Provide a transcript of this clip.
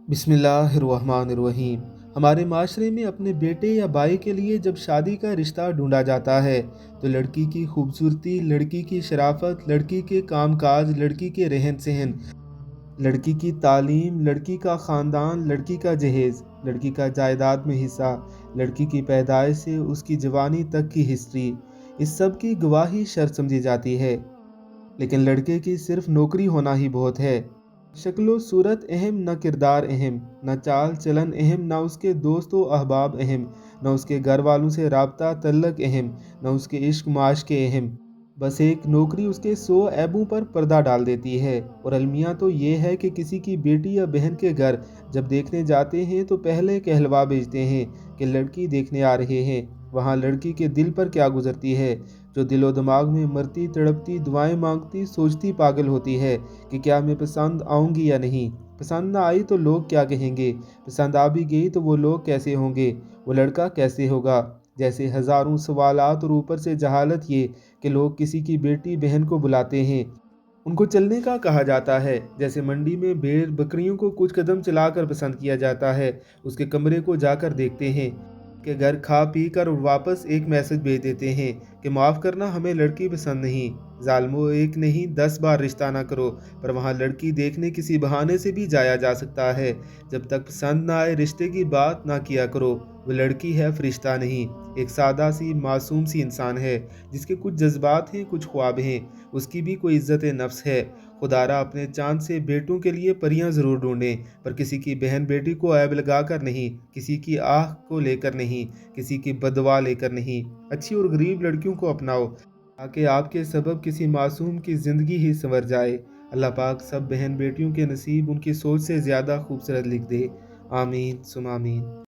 बिस्मिल्लाहिर्रहमानिर्रहीम। हमारे माशरे में अपने बेटे या भाई के लिए जब शादी का रिश्ता ढूंढा जाता है तो लड़की की खूबसूरती, लड़की की शराफत, लड़की के कामकाज, लड़की के रहन सहन, लड़की की तालीम, लड़की का ख़ानदान, लड़की का जहेज़, लड़की का जायदाद में हिस्सा, लड़की की पैदाइश से उसकी जवानी तक की हिस्ट्री, इस सब की गवाही शर्त समझी जाती है। लेकिन लड़के की सिर्फ नौकरी होना ही बहुत है। शक्लो सूरत अहम, न किरदार अहम, न चाल चलन अहम, न उसके दोस्त व अहबाब अहम, न उसके घर वालों से राबता तल्लक अहम, न उसके इश्क माशके अहम। बस एक नौकरी उसके 100 ऐबों पर पर्दा डाल देती है। और अलमिया तो ये है कि किसी की बेटी या बहन के घर जब देखने जाते हैं तो पहले कहलवा भेजते हैं कि लड़की देखने आ रहे हैं। वहाँ लड़की के दिल पर क्या गुजरती है, जो दिलो दिमाग में मरती तड़पती, दुआएं मांगती, सोचती पागल होती है कि क्या मैं पसंद आऊँगी या नहीं। पसंद ना आई तो लोग क्या कहेंगे, पसंद आ भी गई तो वो लोग कैसे होंगे, वो लड़का कैसे होगा। जैसे हज़ारों सवालात और ऊपर से जहालत ये कि लोग किसी की बेटी बहन को बुलाते हैं, उनको चलने का कहा जाता है। जैसे मंडी में भेड़ बकरियों को कुछ कदम चलाकर पसंद किया जाता है, उसके कमरे को जाकर देखते हैं कि घर खा पी कर और वापस एक मैसेज भेज देते हैं कि माफ़ करना, हमें लड़की पसंद नहीं। जालमो, एक नहीं 10 बार रिश्ता ना करो, पर वहाँ लड़की देखने किसी बहाने से भी जाया जा सकता है। जब तक पसंद ना आए रिश्ते की बात ना किया करो। वो लड़की है, फरिश्ता नहीं। एक सादा सी मासूम सी इंसान है जिसके कुछ जज्बात हैं, कुछ ख्वाब हैं, उसकी भी कोई इज्जत नफ्स है। खुदारा अपने चांद से बेटों के लिए परियां ज़रूर ढूंढें, पर किसी की बहन बेटी को ऐब लगा कर नहीं, किसी की आह को लेकर नहीं, किसी की बदवा लेकर नहीं। अच्छी और गरीब लड़कियों को अपनाओ ताकि आपके सबब किसी मासूम की ज़िंदगी ही संवर जाए। अल्लाह पाक सब बहन बेटियों के नसीब उनकी सोच से ज़्यादा खूबसूरत लिख दे। आमीन सुम आमीन।